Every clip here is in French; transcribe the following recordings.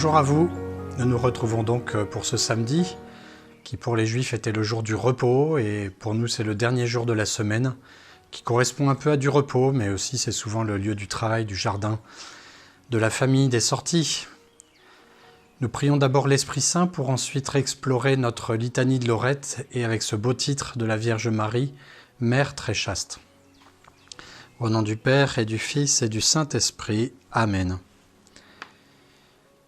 Bonjour à vous, nous nous retrouvons donc pour ce samedi qui pour les Juifs était le jour du repos et pour nous c'est le dernier jour de la semaine qui correspond un peu à du repos mais aussi c'est souvent le lieu du travail, du jardin, de la famille, des sorties. Nous prions d'abord l'Esprit Saint pour ensuite explorer notre litanie de Lorette et avec ce beau titre de la Vierge Marie, Mère très chaste. Au nom du Père et du Fils et du Saint-Esprit. Amen.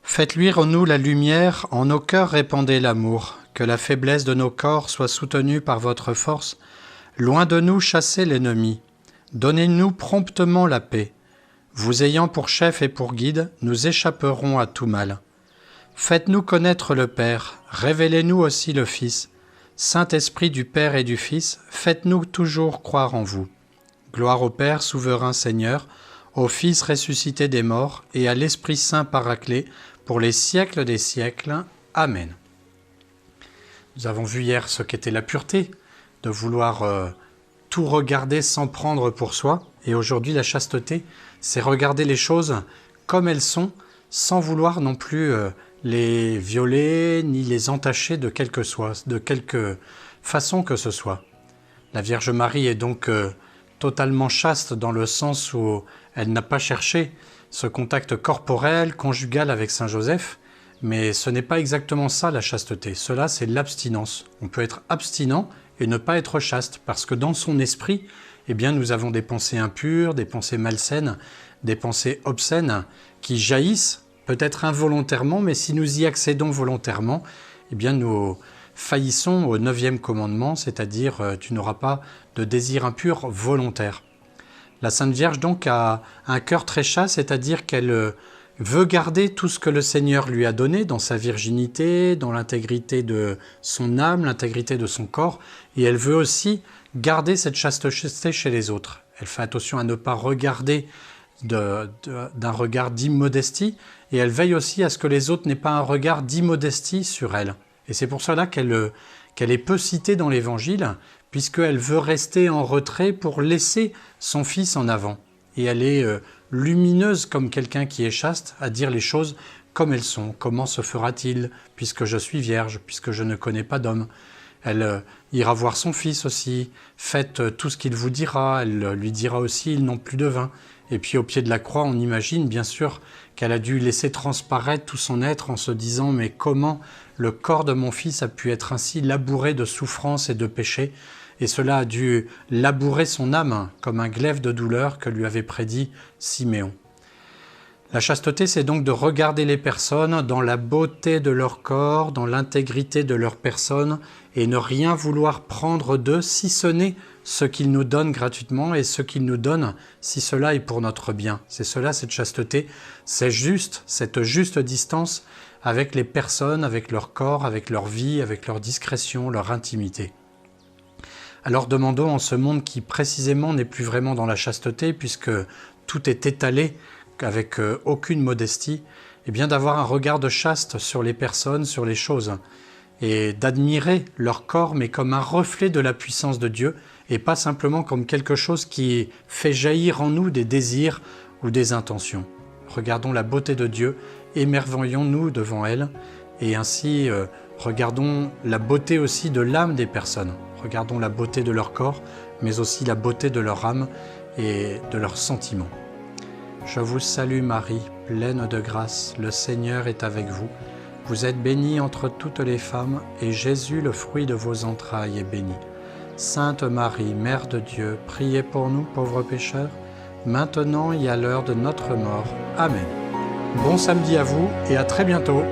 Faites luire en nous la lumière, en nos cœurs répandez l'amour, que la faiblesse de nos corps soit soutenue par votre force, loin de nous chassez l'ennemi, donnez-nous promptement la paix. Vous ayant pour chef et pour guide, nous échapperons à tout mal. Faites-nous connaître le Père, révélez-nous aussi le Fils. Saint-Esprit du Père et du Fils, faites-nous toujours croire en vous. Gloire au Père, souverain Seigneur, au Fils ressuscité des morts et à l'Esprit Saint Paraclet, pour les siècles des siècles. Amen. Nous avons vu hier ce qu'était la pureté, de vouloir tout regarder sans prendre pour soi. Et aujourd'hui, la chasteté, c'est regarder les choses comme elles sont, sans vouloir non plus les violer ni les entacher de quelque façon que ce soit. La Vierge Marie est donc totalement chaste dans le sens où elle n'a pas cherché ce contact corporel, conjugal avec Saint Joseph, mais ce n'est pas exactement ça la chasteté. Cela, c'est l'abstinence. On peut être abstinent et ne pas être chaste, parce que dans son esprit, eh bien, nous avons des pensées impures, des pensées malsaines, des pensées obscènes qui jaillissent, peut-être involontairement, mais si nous y accédons volontairement, eh bien, nous faillissons au 9e commandement, c'est-à-dire tu n'auras pas de désir impur volontaire. La Sainte Vierge donc a un cœur très chaste, c'est-à-dire qu'elle veut garder tout ce que le Seigneur lui a donné dans sa virginité, dans l'intégrité de son âme, l'intégrité de son corps, et elle veut aussi garder cette chasteté chez les autres. Elle fait attention à ne pas regarder d'un regard d'immodestie, et elle veille aussi à ce que les autres n'aient pas un regard d'immodestie sur elle. Et c'est pour cela qu'elle est peu citée dans l'Évangile, puisqu'elle veut rester en retrait pour laisser son Fils en avant. Et elle est lumineuse comme quelqu'un qui est chaste, à dire les choses comme elles sont. Comment se fera-t-il, puisque je suis vierge, puisque je ne connais pas d'homme? Elle ira voir son Fils aussi. Faites tout ce qu'il vous dira. Elle lui dira aussi, ils n'ont plus de vin. Et puis au pied de la croix, on imagine bien sûr qu'elle a dû laisser transparaître tout son être en se disant « Mais comment le corps de mon Fils a pu être ainsi labouré de souffrance et de péché ?» Et cela a dû labourer son âme comme un glaive de douleur que lui avait prédit Siméon. La chasteté, c'est donc de regarder les personnes dans la beauté de leur corps, dans l'intégrité de leur personne, et ne rien vouloir prendre d'eux, si ce n'est ce qu'ils nous donnent gratuitement et ce qu'ils nous donnent, si cela est pour notre bien. C'est cela, cette chasteté, c'est juste, cette juste distance avec les personnes, avec leur corps, avec leur vie, avec leur discrétion, leur intimité. Alors demandons en ce monde qui précisément n'est plus vraiment dans la chasteté, puisque tout est étalé avec aucune modestie, eh bien d'avoir un regard de chaste sur les personnes, sur les choses, et d'admirer leur corps, mais comme un reflet de la puissance de Dieu, et pas simplement comme quelque chose qui fait jaillir en nous des désirs ou des intentions. Regardons la beauté de Dieu, émerveillons-nous devant elle, et ainsi regardons la beauté aussi de l'âme des personnes. Regardons la beauté de leur corps, mais aussi la beauté de leur âme et de leurs sentiments. Je vous salue Marie, pleine de grâce, le Seigneur est avec vous. Vous êtes bénie entre toutes les femmes, et Jésus, le fruit de vos entrailles, est béni. Sainte Marie, Mère de Dieu, priez pour nous pauvres pécheurs, maintenant et à l'heure de notre mort. Amen. Bon samedi à vous et à très bientôt.